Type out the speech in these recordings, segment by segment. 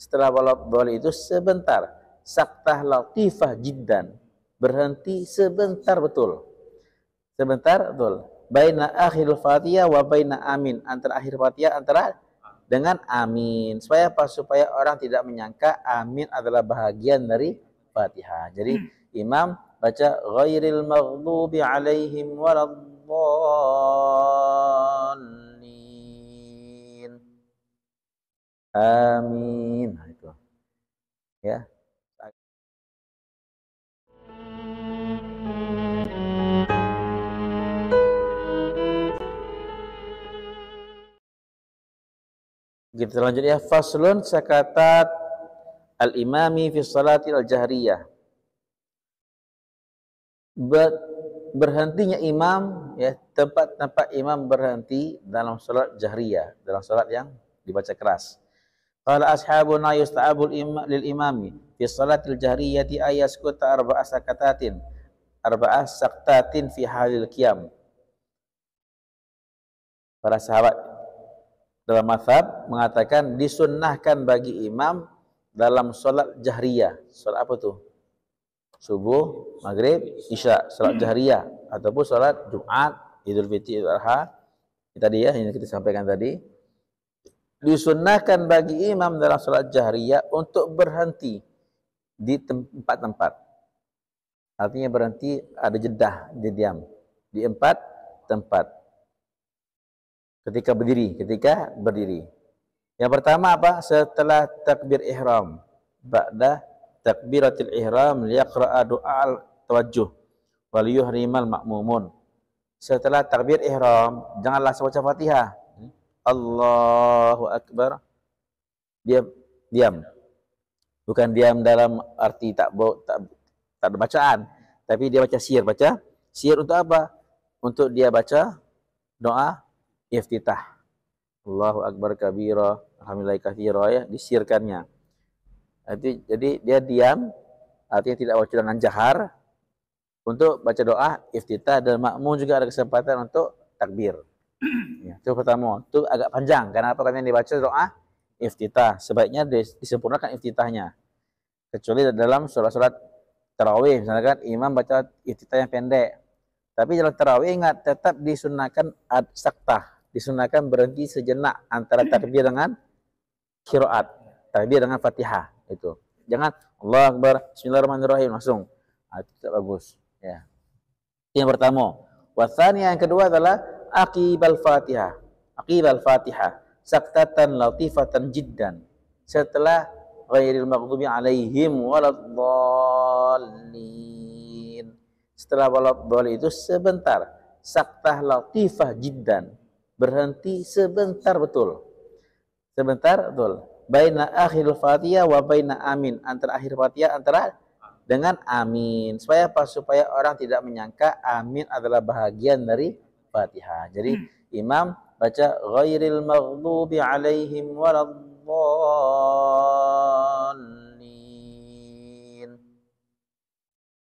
Setelah waladhdallin itu sebentar. Saktah latifah jiddan. Berhenti sebentar betul. Sebentar betul. Baina akhirul Fatihah wa baina amin. Antara akhir Fatihah antara dengan amin. Supaya apa? Supaya orang tidak menyangka amin adalah bahagian dari Fatihah. Jadi imam baca ghairil maghdubi alaihim waladdallin. Amin. Nah, itu. Ya. Kita lanjut ya. Faslun sakatat al-imami fi salati al-jahriyah. Berhentinya imam, ya, tempat imam berhenti dalam salat jahriyah, dalam salat yang dibaca keras. Qala ashabuna yusta'abul lil imami fi salatil jahriyati ayaskuta arba'a saktatin fi halil qiyam. Para sahabat dalam mazhab mengatakan disunnahkan bagi imam dalam salat jahriyah. Salat apa tuh? Subuh, maghrib, isya, salat jahriyah ataupun salat Jumat, Idul Fitri, Idul Adha. Tadi ya, ini kita sampaikan tadi. Disunnahkan bagi imam dalam salat jahriyah untuk berhenti di tempat-tempat. Artinya berhenti, ada jedah, dia diam di 4 tempat. Ketika berdiri. Yang pertama apa? Setelah takbir ihram. Ba'da takbiratul ihram liyaqra'a du'al tawajjuh wal yuhrimal ma'mumun. Setelah takbir ihram, jangan langsung baca Fatihah. Allahu akbar. Diam. Bukan diam dalam arti tak ada bacaan, tapi dia baca sir. Baca sir untuk apa? Untuk dia baca doa iftitah. Allahu akbar kabira, alhamdulillah katsira, ya, disirkannya. Jadi dia diam, artinya tidak baca dengan jahar untuk baca doa iftitah, dan makmum juga ada kesempatan untuk takbir. Ya, itu pertama. Itu agak panjang. Kenapa? Karena dibaca doa iftitah. Sebaiknya disempurnakan iftitahnya. Kecuali dalam sholat-sholat tarawih, misalkan imam baca iftitah yang pendek. Tapi dalam tarawih ingat tetap disunahkan saktah. Disunahkan berhenti sejenak antara takbir dengan qiraat, takbir dengan Fatihah itu. Jangan Allahu akbar, bismillahirrahmanirrahim langsung. Itu tidak bagus, ya. Yang pertama. Wasani yang kedua adalah aqibal Fatihah. Aqibal Fatihah, saktatan latifatan jiddan. Setelah ghairil maghdubi alaihim waladdallin. Setelah waladdallin itu sebentar, saktah latifah jiddan. Berhenti sebentar betul. Sebentar betul. Baina akhirul Fatihah wa baina amin. Antara akhir Fatihah antara dengan amin. Supaya apa? Supaya orang tidak menyangka amin adalah bahagian dari Fatihah. Jadi imam baca ghairil maghdubi alaihim waladdallin.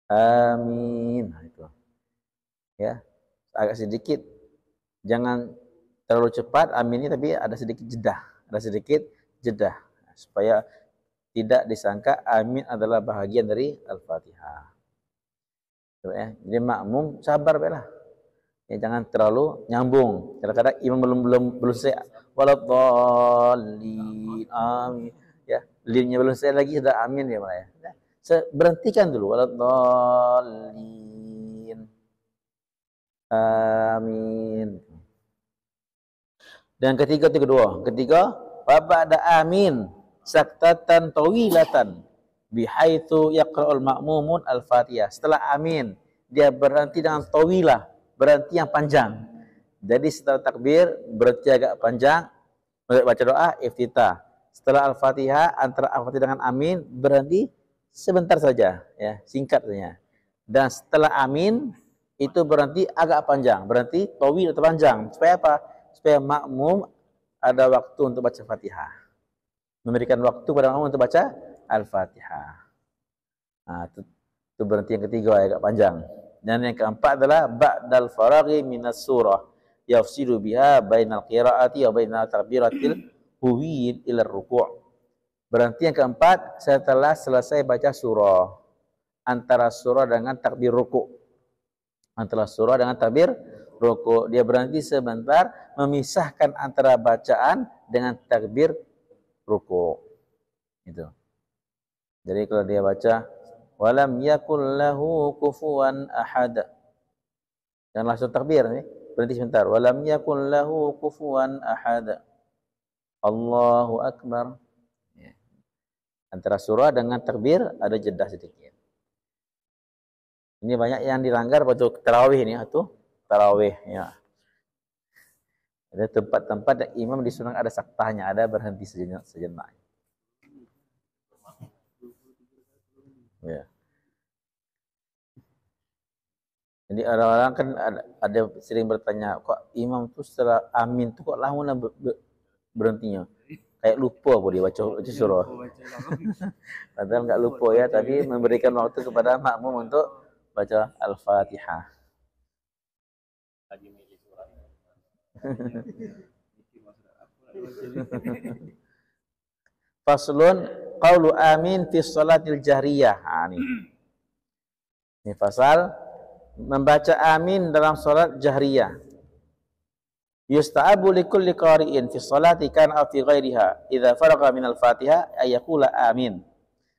Amin. Nah, itu. Ya. Agak sedikit, jangan terlalu cepat aminnya, tapi ada sedikit jedah, supaya tidak disangka amin adalah bahagian dari Al-Fatihah. Ya. Jadi makmum sabar lah. Ya, jangan terlalu nyambung. Kadang-kadang imam belum selesai waladdallin amin. Ya, linnya belum selesai lagi sudah amin ya, Pak ya. Berhentikan dulu waladdallin. Amin. Dan ketiga, ba'da amin saktatan tawilatan bihaitsu yaqra'ul ma'mumun al-Fatihah. Setelah amin, dia berhenti dengan tawilah, berhenti yang panjang. Jadi setelah takbir berhenti agak panjang, baca doa iftitah. Setelah Al-Fatihah, antara Al-Fatihah dengan amin berhenti sebentar saja, ya, singkat saja. Dan setelah amin itu berhenti agak panjang, berhenti tawil atau panjang. Supaya apa? Supaya makmum ada waktu untuk baca Fatihah. Memberikan waktu pada makmum untuk baca Al-Fatihah. Nah, itu berhenti yang ketiga agak panjang. Dan yang keempat adalah ba'dal faraghi minas surah yafsilu biha bainal qiraati wa bainal takbiratil huwil ila ruku'. Berhenti yang keempat setelah selesai baca surah. Antara surah dengan takbir ruku. Antara surah dengan takbir ruku. Dia berhenti sebentar memisahkan antara bacaan dengan takbir ruku. Itu. Jadi kalau dia baca walam yakul lahu kufuwan ahad. Jangan langsung takbir nih. Berhenti sebentar. Walam yakul lahu kufuwan ahad. Allahu akbar. Antara surah dengan takbir ada jeda sedikit. Ini banyak yang dilanggar waktu tarawih ni, itu tarawih ya. Ada tempat-tempat yang imam disunang ada saktahnya, ada berhenti sejenak. Ya. Jadi orang-orang kan ada sering bertanya, kok imam tu setelah amin tu kok lama berhentinya? Kayak lupa apa dia baca surah. Padahal enggak lupa ya, tapi memberikan waktu kepada makmum untuk baca Al-Fatihah. Faslun qaulu amin fi shalatil jahriyah. Ini pasal membaca amin dalam salat jahriyah. Yusta'abu likulli qari'in fi sholati kana aw fi ghairiha idza faraga minal Fatihah ay yaqula amin.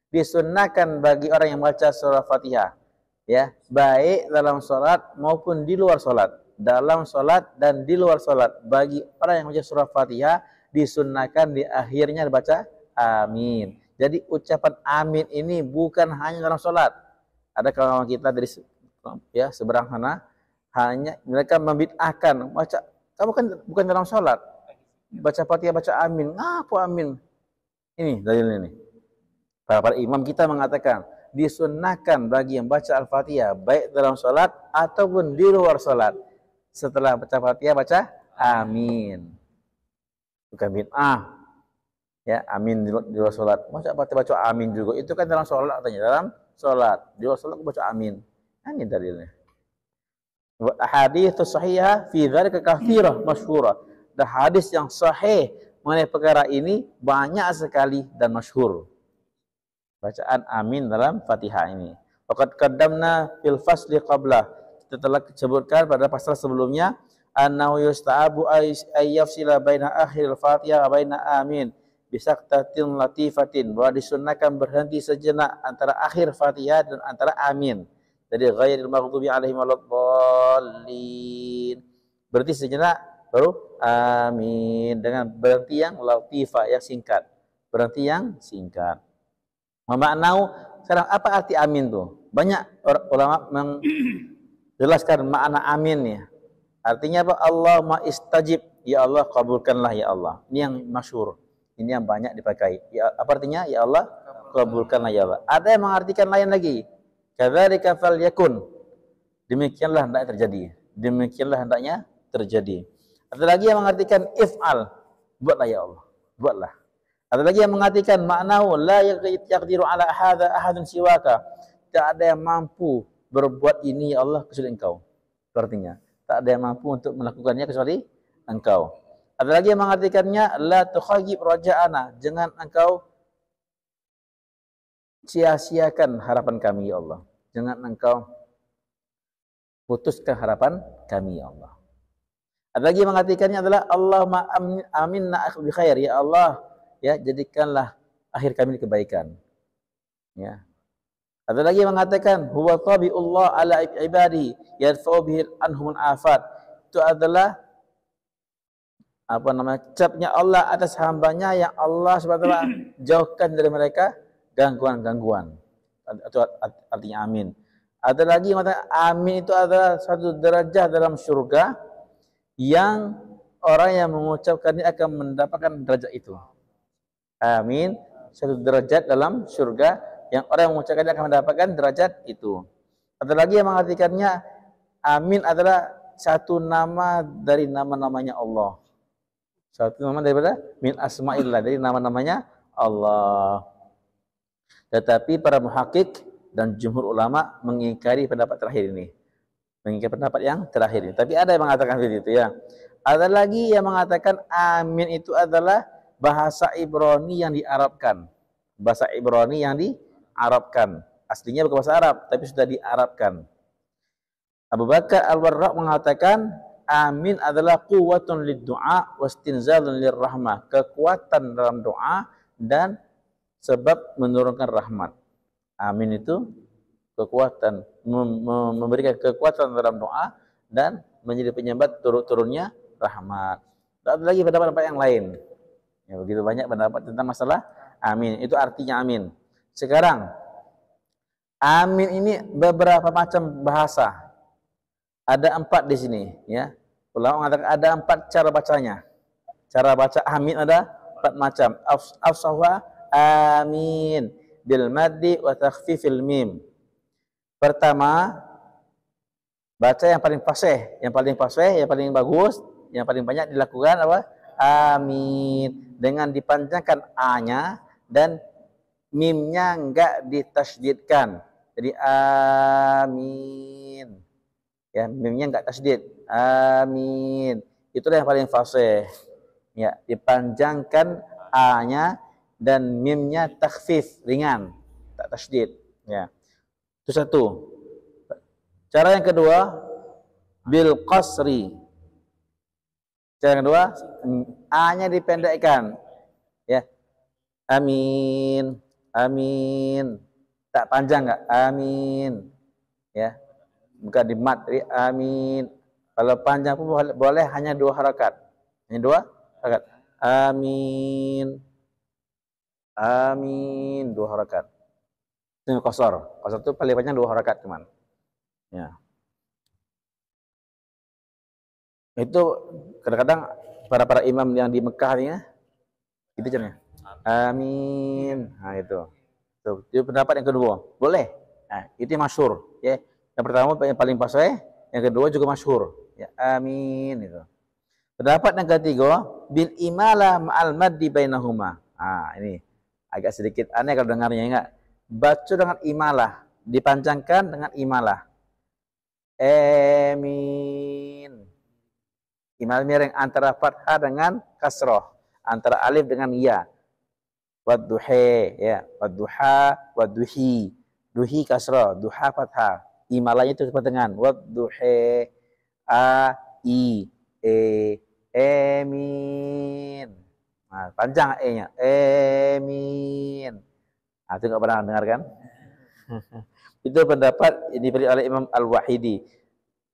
Disunnahkan bagi orang yang baca surah Fatihah ya, baik dalam salat maupun di luar salat. Dalam salat dan di luar salat bagi orang yang baca surah Fatihah disunnahkan di akhirnya dibaca amin. Jadi ucapan amin ini bukan hanya dalam salat. Ada kawan kita dari ya seberang sana hanya mereka membid'ahkan baca. Kamu kan bukan dalam sholat. Baca Fatihah, baca amin. Apa amin? Ini dalilnya ini. Para imam kita mengatakan, disunnahkan bagi yang baca Al-Fatihah, baik dalam sholat ataupun di luar sholat. Setelah baca Fatihah, baca amin. Bukan bid'ah. Ya, amin di luar sholat. Baca Fatihah, baca amin juga. Itu kan dalam sholat katanya. Dalam sholat. Di luar sholat, baca amin. Ini dalilnya. Hadis sahihah fi dzalika katsirah masyhurah. Dan hadis yang sahih mengenai perkara ini banyak sekali dan masyhur. Bacaan amin dalam Fatihah ini. Waqad qaddamna fil fasli qabla. Kita telah sebutkan pada pasal sebelumnya annahu yusta'abu ay yafsila baina akhiril Fatihah wa baina amin bisaqtatin latifatin, bahwa disunnahkan berhenti sejenak antara akhir Fatihah dan antara amin. Jadi ghairil maghdubi alaihim waladdallin. Berhenti sejenak baru amin dengan berhenti yang latifah, yang singkat. Berhenti yang singkat. Maknau sekarang apa arti amin tu? Banyak ulama menjelaskan makna amin ni. Artinya apa? Allahumma istajib, ya Allah kabulkanlah ya Allah. Ini yang masyhur. Ini yang banyak dipakai. Ya, apa artinya? Ya Allah kabulkanlah ya Allah. Ada yang mengartikan lain lagi. Kadzalika falyakun. Demikianlah hendaknya terjadi. Demikianlah hendaknya terjadi. Ada lagi yang mengartikan if'al. Buatlah ya Allah. Buatlah. Ada lagi yang mengartikan maknahu la yaqdiru ala hadza ahadun siwaka. Tak ada yang mampu berbuat ini ya Allah kecuali Engkau. Artinya, tak ada yang mampu untuk melakukannya kecuali Engkau. Ada lagi yang mengartikannya la tukhayyib raja'ana. Jangan Engkau sia-siakan harapan kami ya Allah. Jangan Engkau putuskan harapan kami ya Allah. Ada lagi yang mengartikannya adalah Allahumma aminna bi khair ya Allah, ya jadikanlah akhir kami kebaikan. Ya. Ada lagi yang mengatakan huwa tabi'ullah ala ibadi yadfa'u bihi anhum afat. Itu adalah capnya Allah atas hambanya yang Allah SWT jauhkan dari mereka gangguan-gangguan. Itu artinya amin. Ada lagi yang mengatakan amin itu adalah satu derajat dalam surga yang orang yang mengucapkannya akan mendapatkan derajat itu. Amin, satu derajat dalam surga yang orang yang mengucapkannya akan mendapatkan derajat itu. Ada lagi yang mengartikannya amin adalah satu nama dari nama-namanya Allah. Satu nama daripada min asma'illah, dari nama-namanya Allah. Tetapi para muhakkik dan jumhur ulama mengingkari pendapat terakhir ini. Mengingkari pendapat yang terakhir ini. Tapi ada yang mengatakan seperti itu ya. Ada lagi yang mengatakan amin itu adalah bahasa Ibrani yang diarabkan. bahasa Ibrani yang diarabkan. Aslinya bukan bahasa Arab, tapi sudah diarabkan. Abu Bakar Al-Warraq mengatakan, amin adalah quwwatun lid-du'a wastinzalun lirrahmah, kekuatan dalam doa dan sebab menurunkan rahmat. Amin itu kekuatan, memberikan kekuatan dalam doa dan menjadi penyebab turunnya rahmat. Tak ada lagi pendapat-pendapat yang lain. Ya, begitu banyak pendapat tentang masalah amin. Itu artinya amin. Sekarang, amin ini beberapa macam bahasa. Ada 4 di sini, ya. Ulama mengatakan ada 4 cara bacanya. Cara baca amin ada 4 macam. Afsahwa amin bil maddi wa takhfifil mim. Pertama, baca yang paling fasih, yang paling bagus, yang paling banyak dilakukan apa? Amin. Dengan dipanjangkan a-nya dan mimnya enggak ditasydidkan. Jadi amin. Ya, mimnya enggak tasydid. Amin. Itulah yang paling fasih. Ya, dipanjangkan a-nya dan mimnya takhfif, ringan, tak tasydid. Ya. Itu satu. Cara yang kedua, bil qasri. Cara yang kedua, a-nya dipendekkan. Ya. Amin. Amin. Tak panjang enggak? Amin. Ya. Bukan di mat, jadi amin. Kalau panjang pun boleh hanya 2 harakat. Hanya 2 harakat. Amin. Amin. 2 harakat. Itu qasar. Qasar itu paling banyak 2 harakat cuman. Ya. Itu kadang-kadang para imam yang di Mekah ini ya, itu caranya. Amin. Nah itu. Itu pendapat yang kedua. Boleh. Nah, itu yang masyhur, ya. Yang pertama yang paling fasih, yang kedua juga masyhur. Ya, amin itu. Pendapat yang ketiga, bil imalah ma'al maddi bainahuma. Ah, ini agak sedikit aneh kalau dengarnya, enggak. Baca dengan imalah, dipanjangkan dengan imalah. Amin. Imal miring antara fathah dengan kasrah, antara alif dengan ya. Wadduha, ya, wadduha, wadduhi. Duhi kasrah, duha fathah. Imalahnya itu dengan wadduha, a, i, e, amin. Nah, panjang e-nya. Amin. Nah, itu enggak pernah dengar kan? Itu pendapat ini diberi oleh Imam Al-Wahidi.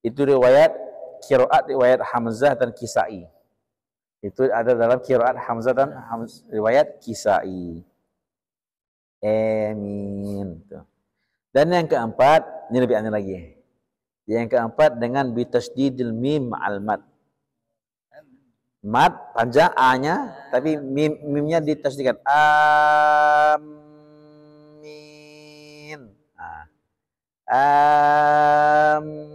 Itu riwayat riwayat Hamzah dan Kisai. Itu ada dalam qiraat Hamzah dan riwayat Kisai. Amin. Dan yang keempat, ini lebih aneh lagi. Yang keempat dengan bitasdidil mim ma'al mad. Mad panjang a-nya tapi mimnya ditasdidkan. Amin. Nah. Amin.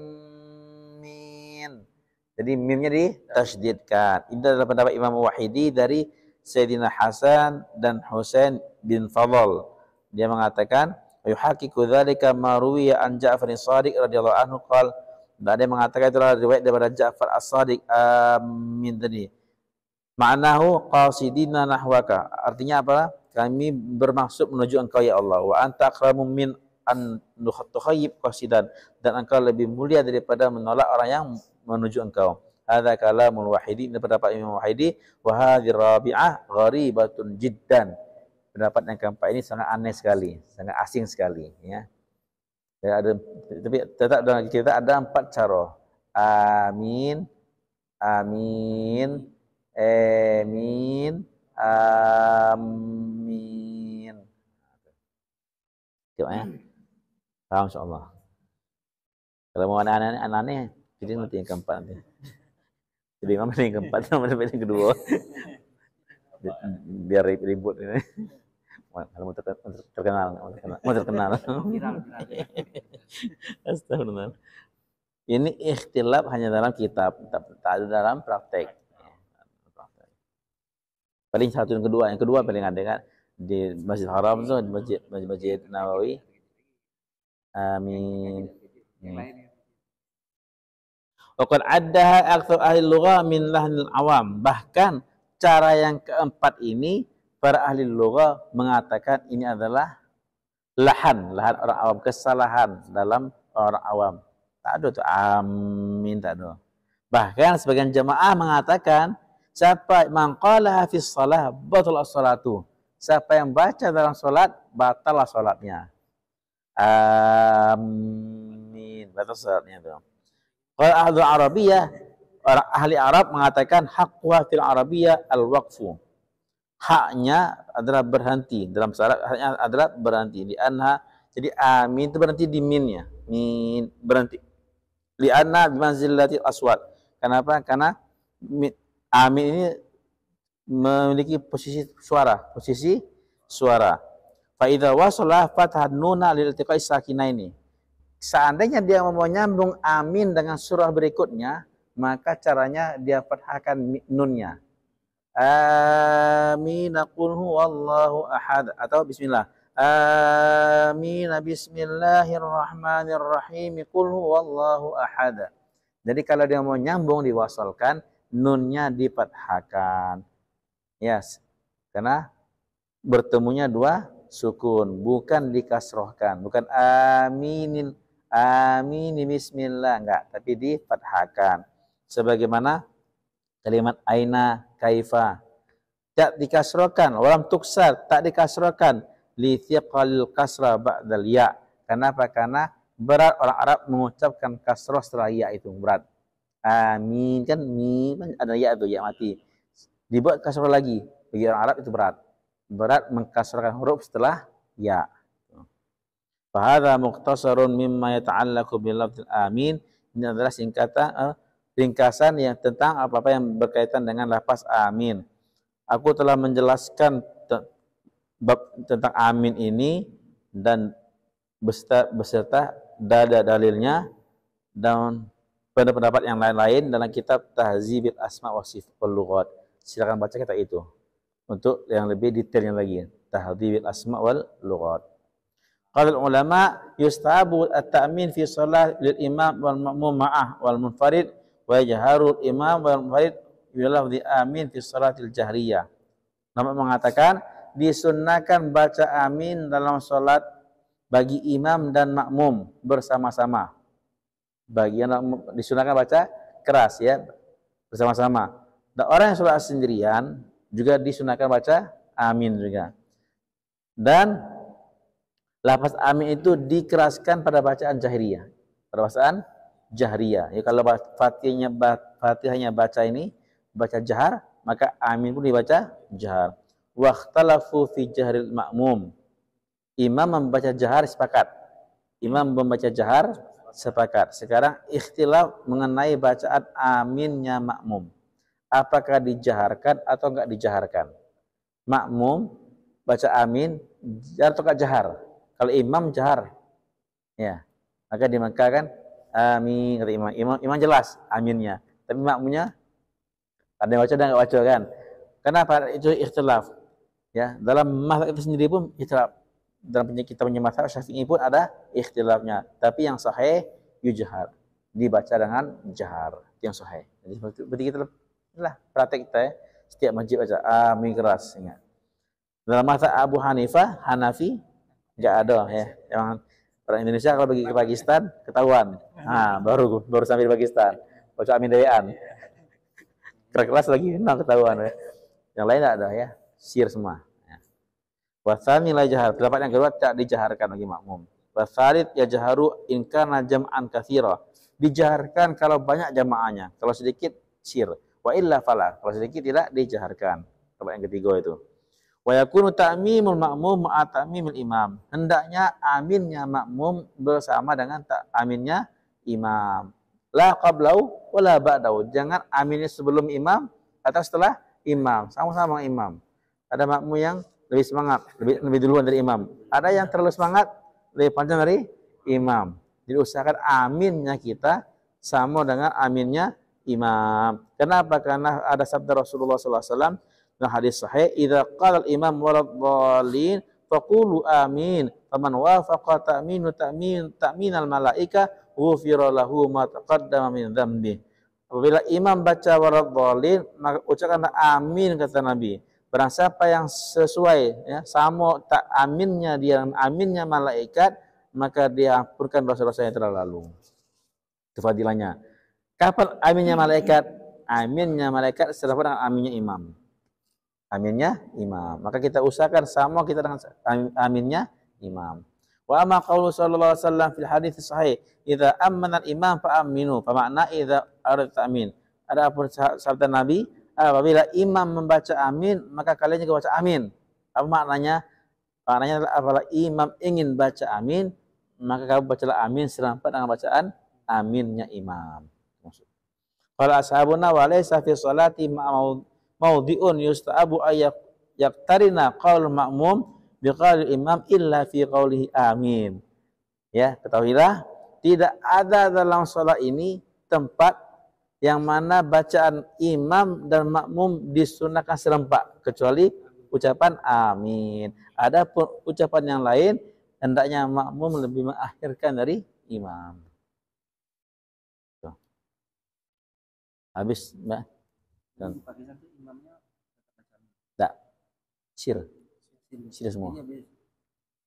Jadi mimnya ditasdidkan. Ini adalah pendapat Imam Wahidi dari Sayyidina Hasan dan Husain bin Fadl. Dia mengatakan, yuhaqiqu dzalika ma ruwiya an Ja'far as-Shadiq radhiyallahu anhu qala, dan dia mengatakan itulah riwayat daripada Ja'far as-Shadiq amin tadi. Ma'nahu qasidina nahwaka. Artinya apa? Kami bermaksud menuju Engkau ya Allah. Wa anta akramu min an tukhayyib qasidan, dan Engkau lebih mulia daripada menolak orang yang menuju Engkau. Hadza kalamul Wahidi, ini pendapat Imam Wahidi. Wa hadhihi rabi'ah gharibatun jiddan. Pendapat yang keempat ini sangat aneh sekali, sangat asing sekali, ya. Tapi tetap dalam kita ada 4 cara. Amin, amin, amin, amin. Tengok ya. Paham insyaallah. Kalau mau aneh-aneh, jadi nanti yang keempat nanti. Jadi mana yang keempat, mana yang kedua. Biar ribut ini. Mau terkenal. Astagfirullah. Ini ikhtilaf hanya dalam kitab, tak ada dalam praktek. Paling satu yang kedua paling ada kan di Masjid Haram tu, di Masjid Nawawi. Amin. Waqad addaha aktsar ahli lughah min lahnil awam. Bahkan cara yang keempat ini para ahli lughah mengatakan ini adalah lahan orang awam, kesalahan dalam orang awam. Tak ada tuh amin, tak ada. Bahkan sebagian jemaah mengatakan siapa mangqala hafiz shalah batal as-salatu. Siapa yang baca dalam salat batal salatnya. Amin, batal salatnya itu. Kalau ahli Arabiyah, orang ahli Arab mengatakan haqqu fil Arabiyah al-waqfu. Haknya adalah berhenti dalam syarat, haknya adalah berhenti di anha. Jadi amin itu berhenti di minnya, min berhenti li anna bimanzilatil aswat. Kenapa? Karena amin ini memiliki posisi suara. Fa idza wasala fathan nuna lil iltiqai sakinaini. Seandainya dia mau nyambung amin dengan surah berikutnya, maka caranya dia fathahkan nunnya. Amin qul huwallahu ahad atau bismillah. Amin bismillahirrahmanirrahim qul huwallahu ahad. Jadi kalau dia mau nyambung diwasalkan, nunnya difathahkan. Yes. Karena bertemunya dua sukun, bukan dikasrohkan, bukan amin bismillah, enggak, tapi difathahkan. Sebagaimana kalimat aina, kaifa, tak dikasrohkan, walam tuksar, tak dikasrohkan, li thiqalil kasra ba'dal ya. Kenapa? Karena berat orang Arab mengucapkan kasroh setelah ya itu berat. Amin kan mim ada ya itu, ya mati. Dibuat kasroh lagi, bagi orang Arab itu berat. Berat mengkasrahkan huruf setelah ya. Fahadha mukhtasarun mimma yata'allaqu bil lafzil amin. Ini adalah ringkasan yang tentang apa-apa yang berkaitan dengan lafaz amin. Aku telah menjelaskan tentang amin ini dan beserta dalilnya dan pendapat yang lain-lain dalam kitab Tahzibil Asma wa Sifat wal Lughat. Silakan baca kitab itu untuk yang lebih detailnya lagi. Tahzibil Asma wal Lughat. Qala ulama yustahabu at-ta'min fi shalah lil imam wal ma'mum ma'ah wal munfarid wa yajharu imam wal munfarid bi lafzi amin fi shalatil jahriyah. Nama mengatakan disunnahkan baca amin dalam salat bagi imam dan makmum bersama-sama. Bagi yang disunahkan baca keras ya, bersama-sama. Dan orang yang salat sendirian juga disunahkan baca amin juga. Dan lafaz amin itu dikeraskan pada bacaan jahriyah. Pada bacaan jahriyah. Ya, kalau Fatihahnya baca ini baca jahar, maka amin pun dibaca jahar. Wa ikhtalafu fi jahril ma'mum. Imam membaca jahar sepakat. Imam membaca jahar sepakat. Sekarang ikhtilaf mengenai bacaan aminnya makmum. Apakah dijaharkan atau enggak dijaharkan? Makmum baca amin atau enggak jahar? Kalau imam jahar, ya, maka di Makkah kan amin kata imam. Imam jelas aminnya, tapi makmumnya ada yang baca dan enggak baca kan? Kenapa itu ikhtilaf? Ya, dalam mazhab itu sendiri pun ikhtilaf. Dalam kita punya mazhab Syafi'i pun ada ikhtilafnya. Tapi yang sahih yujhar, dibaca dengan jahar. Itu yang sahih. Jadi seperti kita lah praktek kita ya. Setiap masjid baca amin keras, ingat. Dalam mazhab Abu Hanifah, Hanafi enggak ada ya. Yang orang Indonesia kalau pergi ke Pakistan ketahuan. Nah, baru sampai di Pakistan. Baca amin dayaan. Keras lagi ketahuan ya. Yang lain enggak ada ya. Sir semua. Wasani la jahar. Pendapat yang kedua tak dijaharkan bagi makmum. Wasalit ya jaharu in kana jam'an katsira. Dijaharkan kalau banyak jamaahnya. Kalau sedikit sir. Wa illa fala. Kalau sedikit tidak dijaharkan. Pendapat yang ketiga itu. Wa yakunu ta'mimul ma'mum ma'a ta'mimil imam. Hendaknya aminnya makmum bersama dengan aminnya imam. La qablau wa la ba'dau. Jangan aminnya sebelum imam atau setelah imam. Sama-sama imam. Ada makmum yang lebih semangat, lebih duluan dari imam. Ada yang terlalu semangat, lebih panjang dari imam. Jadi usahakan aminnya kita sama dengan aminnya imam. Kenapa? Karena ada sabda Rasulullah SAW dalam hadis sahih, "Idza qala al-imam waladhdallin faqulu amin. Faman wafaqa ta'minal malaika ghufira lahu ma taqaddama min dzambi." Apabila imam baca waladhdallin, maka ucapkanlah amin kata Nabi. Barang siapa yang sesuai, ya, sama tak aminnya dia, aminnya malaikat, maka dia ampunkan dosa-dosa yang telah lalu. Itu fadilahnya. Kapan aminnya malaikat? Aminnya malaikat setelah dengan aminnya imam. Aminnya imam. Maka kita usahakan sama kita dengan aminnya imam. Wa amma qaulu sallallahu alaihi wasallam fil hadits sahih, idza amana al-imam fa aminu. Fa makna idza aradta amin. Ada apa sabda Nabi? Apabila imam membaca amin, maka kalian juga baca amin. Apa maknanya? Maknanya adalah apabila imam ingin baca amin, maka kamu bacalah amin serampat dengan bacaan aminnya imam. Qala ashabuna wa laysa fi sholati maudhi'un yusta'abu yaqtarina qaul ma'mum biqaul imam illa fi qaulihi amin. Ya, ketahuilah tidak ada dalam salat ini tempat yang mana bacaan imam dan makmum disunahkan serempak kecuali ucapan amin. Adapun ucapan yang lain hendaknya makmum lebih mengakhirkan dari imam. Tuh. Habis, Mbak. Dan tak sir semua.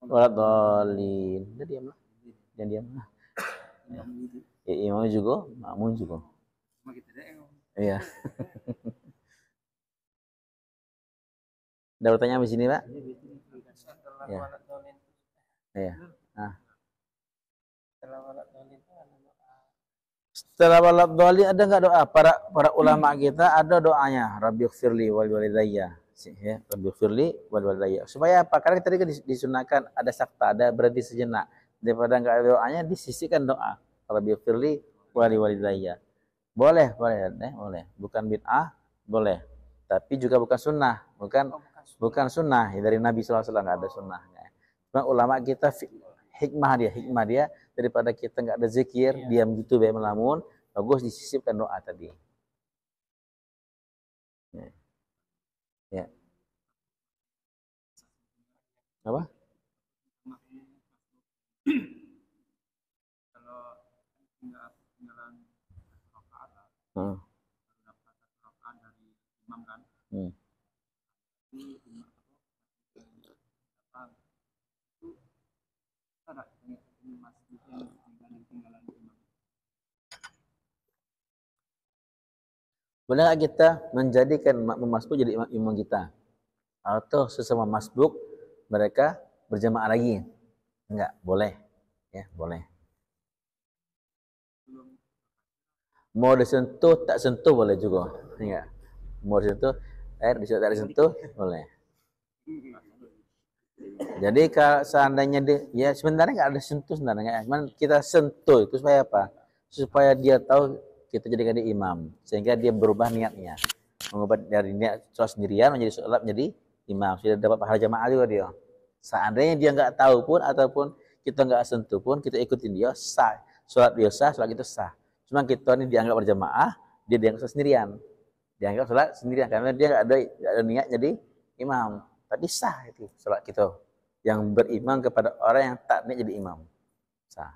Walat dolin. Dia diam lah. Jangan diam lah. Ya, imam juga, makmum juga. Iya. Ada bertanya di sini, Pak? Ya. Iya. Nah. Setelah walat dolin ada nggak doa? Para ulama kita ada doanya. Rabbighfirli wal walidayya. Ya, Rabbighfirli wal walidayya. Supaya apa? Karena tadi disunahkan ada sakta, ada berhenti sejenak. Daripada nggak ada doanya, disisihkan doa. Rabbighfirli wal walidayya. Boleh. Bukan bid'ah, boleh. Tapi juga bukan sunnah, bukan sunnah dari Nabi SAW, nggak ada sunnahnya. Cuma ulama kita hikmah dia daripada kita nggak ada zikir, diam gitu baik melamun, bagus disisipkan doa tadi. Ya. Apa? Boleh nggak kita menjadikan makmum masbuk jadi imam kita? Atau sesama masbuk mereka berjamaah lagi? Enggak, boleh. Ya, boleh. Mau disentuh, tak sentuh boleh juga. Enggak. Mau disentuh, tak disentuh, boleh. Jadi kalau seandainya ya sebenarnya nggak ada sentuh sebenarnya, cuman kita sentuh itu supaya apa? Supaya dia tahu kita jadikan dia imam, sehingga dia berubah niatnya, mengubah dari niat sholat sendirian menjadi sholat menjadi imam, sudah dapat pahala jamaah juga dia. Seandainya dia nggak tahu pun ataupun kita nggak sentuh pun, kita ikutin dia, sah, sholat dia sah, sholat itu sah. Cuma kita ini dianggap berjamaah, dia dianggap sholat sendirian, dianggap sholat sendirian karena dia nggak ada niat jadi imam. Tapi sah itu sholat kita yang berimam kepada orang yang tak niat jadi imam. Sah.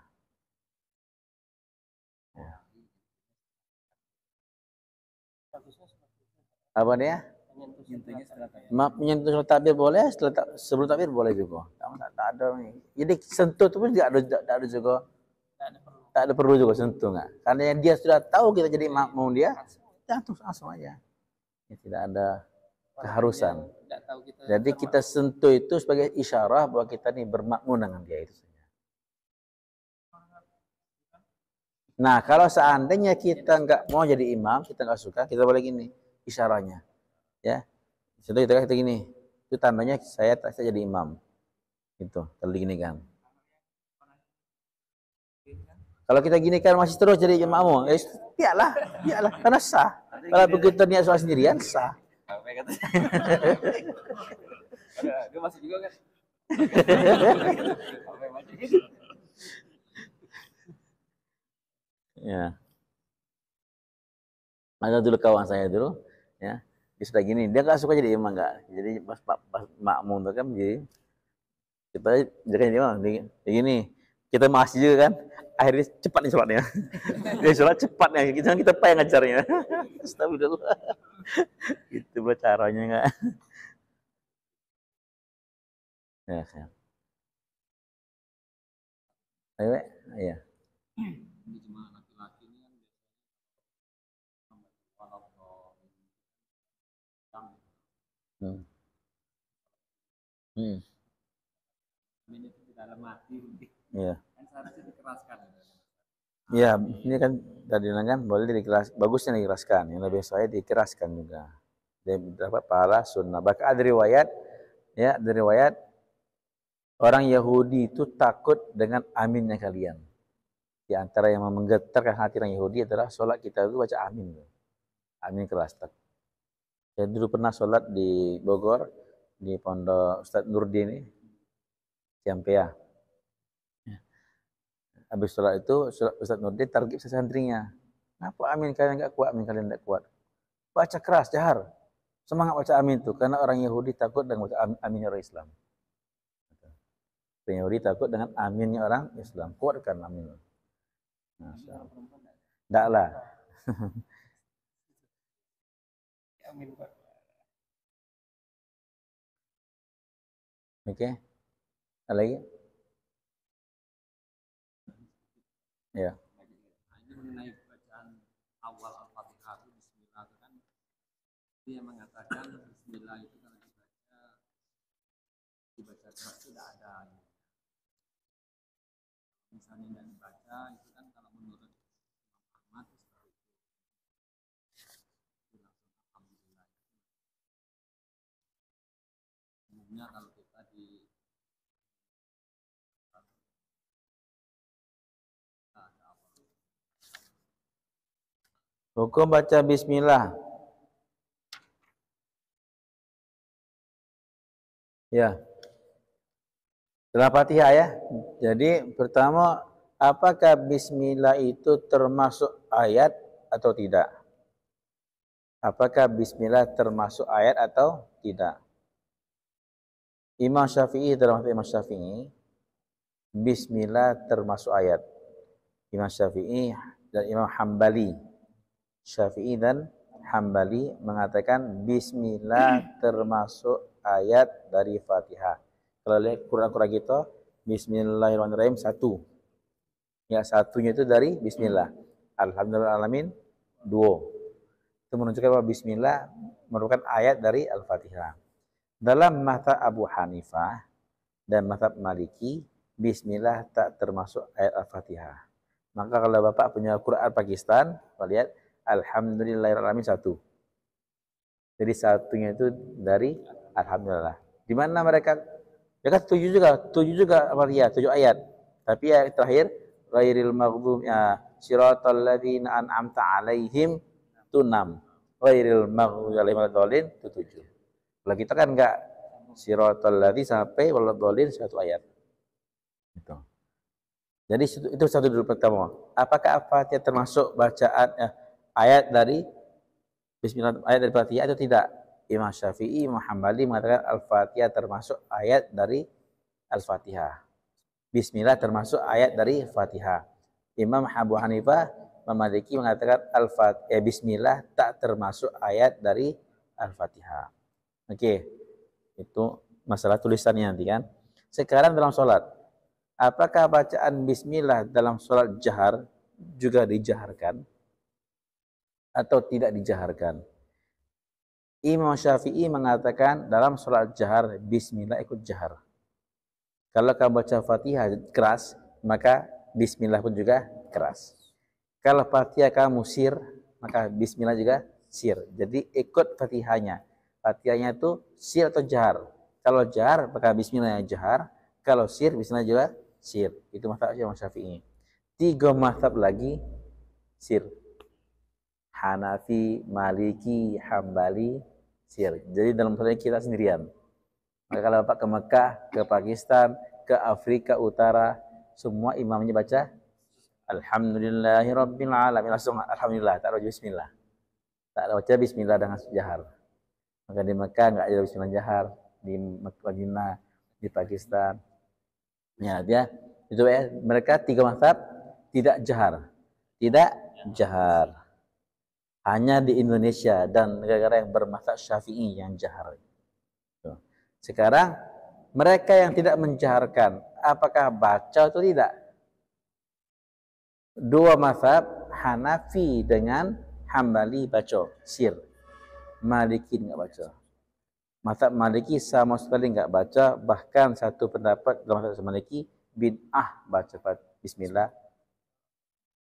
Ya. Apa dia? Menyentuh takbir boleh, sebelum takbir boleh juga. Tak ada nih. Jadi sentuh itu pun tidak ada juga. Tak ada perlu juga sentuh nggak? Karena yang dia sudah tahu kita jadi makmum dia, langsung aja. Ya, tidak ada keharusan. Jadi kita sentuh itu sebagai isyarah bahwa kita ini bermakmum dengan dia itu saja. Nah, kalau seandainya kita nggak mau jadi imam, kita nggak suka, kita boleh gini isyarahnya, ya. Contoh kita gini, itu tandanya saya tak jadi imam, itu kalau digini kan. Kalau kita gini kan masih terus jadi makmum, biarlah, karena sah. Kalau begitu niat sholat sendirian sah. Dia masih juga kan? Ya. Ada dulu kawan saya dulu, ya. Dia sudah gini, dia nggak suka jadi imam nggak. Jadi pas makmum itu kan jadi kita jadi imam, begini. Kita masih juga kan, akhirnya cepat nih sholatnya. Dia sholat cepatnya, kita apa yang ngajarnya. Astagfirullah. Itu caranya nggak. Ya, ya. Ayo, iya. Ini cuma laki-laki ini kan walau Hmm. Hmm. ini itu di dalam hati, Iya. kan seharusnya dikeraskan. Iya, ini kan tadi kan boleh dikeras, bagusnya dikeraskan. Yang lebih saya dikeraskan juga. Dan dapat pahala sunnah. Bahkan ada riwayat, ya, ada riwayat orang Yahudi itu takut dengan aminnya kalian. Di antara yang menggetarkan hati orang Yahudi adalah sholat kita itu baca amin. Amin keras. Saya dulu pernah sholat di Bogor, di Pondok Ustadz Nurdin ini, Ciampea. Habis sholat itu, Ustadz Nurdin target sesantrinya. Kenapa amin kalian nggak kuat, amin kalian nggak kuat? Baca keras, jahar. Semangat baca amin itu, karena orang Yahudi takut dengan baca aminnya orang Islam. Orang Yahudi takut dengan aminnya orang Islam. Kuatkan amin. Masya Allah. Enggak lah. Amin Pak. Oke. Ada lagi? Ya. Ini mengenai bacaan awal Al-Fatihah itu Bismillah itu kan dia mengatakan Bismillah itu kalau dibaca keras tidak ada. Misalnya tidak dibaca itu kan kalau menurut Imam Ahmad itu langsung alhamdulillah. Umumnya kalau kita di Hukum baca bismillah. Ya. Setelah Fatihah ya. Jadi pertama, apakah bismillah itu termasuk ayat atau tidak? Apakah bismillah termasuk ayat atau tidak? Imam Syafi'i, dalam Imam Syafi'i, bismillah termasuk ayat. Imam Syafi'i dan Imam Hambali. Syafi'i dan Hambali mengatakan bismillah termasuk ayat dari Fatihah. Kalau lihat Quran-Quran kita, bismillahirrahmanirrahim satu. Ya, satunya itu dari bismillah. Alhamdulillahirrahmanirrahim dua. Itu menunjukkan bahwa bismillah merupakan ayat dari Al-Fatihah. Dalam mazhab Abu Hanifah dan mazhab Maliki, bismillah tak termasuk ayat Al-Fatihah. Maka kalau Bapak punya Quran Pakistan, lihat alhamdulillahirrahmanirrahim satu. Jadi satunya itu dari alhamdulillah. Di mana mereka tujuh juga Al-Fatihah, 7 ayat. Tapi yang terakhir ghairil maghdhub siratal ladzina an'amta 'alaihim itu 6. Ghairil maghdubi 'alaihim waladdallin itu 7. Kalau kita kan enggak siratal ladzi sampai waladdallin 1 ayat. Gitu. Jadi itu satu dulu pertama. Apakah Al-Fatihah termasuk bacaan ayat dari bismillah, ayat dari Fatihah atau tidak? Imam Syafi'i, Imam Hambali mengatakan Al-Fatihah termasuk ayat dari Al-Fatihah. Bismillah termasuk ayat dari Fatihah. Imam Abu Hanifah, Imam Maliki mengatakan Bismillah tak termasuk ayat dari Al-Fatihah. Oke, itu masalah tulisannya nanti kan. Sekarang dalam sholat, apakah bacaan Bismillah dalam sholat jahar juga dijaharkan atau tidak dijaharkan? Imam Syafi'i mengatakan dalam sholat jahar Bismillah ikut jahar. Kalau kamu baca Fatihah keras, maka Bismillah pun juga keras. Kalau Fatihah kamu sir, maka Bismillah juga sir. Jadi ikut Fatihahnya. Fatihahnya itu sir atau jahar. Kalau jahar, maka Bismillahnya jahar. Kalau sir, Bismillah juga sir. Itu mazhab Imam Syafi'i. 3 mazhab lagi sir. Hanafi, Maliki, Hambali, sir. Jadi dalam sholat kita sendirian. Maka kalau Bapak ke Mekah, ke Pakistan, ke Afrika Utara, semua imamnya baca Alhamdulillahirabbil alamin. Langsung alhamdulillah, tak ada bismillah. Tak ada baca bismillah dengan jahar. Maka di Mekah enggak ada bismillah jahar, di Madinah, di Pakistan. Ya, dia itu ya, mereka 3 mazhab tidak jahar. Tidak jahar. Hanya di Indonesia dan negara-negara yang bermazhab Syafi'i yang jahar. Sekarang Mereka yang tidak menjaharkan, apakah baca atau tidak? Dua mazhab, Hanafi dengan Hambali baca sir. Maliki enggak baca. Mazhab Maliki sama sekali enggak baca, bahkan satu pendapat dalam mazhab Maliki bid'ah baca bismillah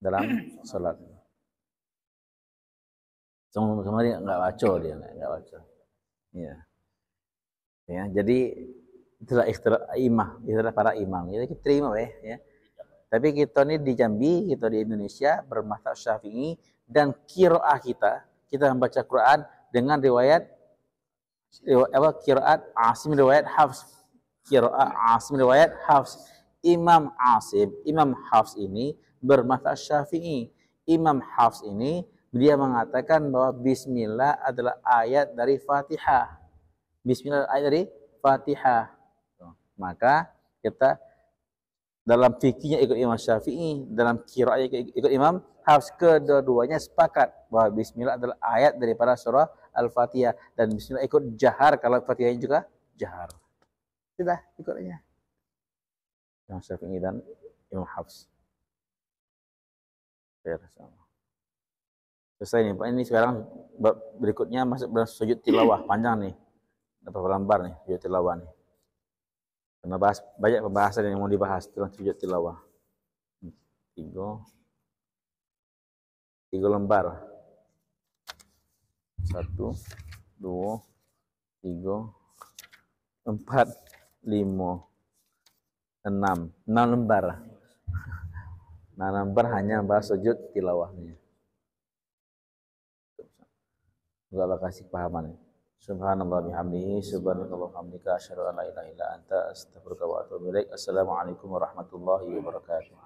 dalam salat. Semua dia enggak baca, dia enggak baca. Ya. Ya, jadi itulah istilah imam, istilah para imam. Jadi kita terima ya. Tapi kita ni di Jambi, kita di Indonesia bermazhab Syafi'i dan qiraah kita membaca Quran dengan riwayat qiraat Asim riwayat Hafs. Qiraat Asim riwayat Hafs. Imam Hafs ini bermazhab Syafi'i. Imam Hafs ini dia mengatakan bahwa bismillah adalah ayat dari Fatihah. Bismillah ayat dari Fatihah. Maka kita dalam fikihnya ikut Imam Syafi'i, dalam qiraatnya ikut Imam Hafs, kedua-duanya sepakat bahwa bismillah adalah ayat daripada surah Al-Fatihah dan bismillah ikut jahar kalau Fatihahnya juga jahar. Sudah ikutnya. Imam Syafi'i dan Imam Hafs. Selesai nih Pak. Ini sekarang berikutnya masuk dalam sujud tilawah panjang nih. Berapa lembar nih sujud tilawah nih. Karena banyak pembahasan yang mau dibahas dalam sujud tilawah. Tiga lembar. 1, 2, 3, 4, 5, 6. 6 lembar. 6 lembar hanya bahas sujud tilawahnya. Semoga kasih pahaman. Subhanallah bihamdihi, subhanallah hamdika, asyhadu an la ilaha illa anta, astaghfiruka wa atubu ilaik. Assalamualaikum warahmatullahi wabarakatuh.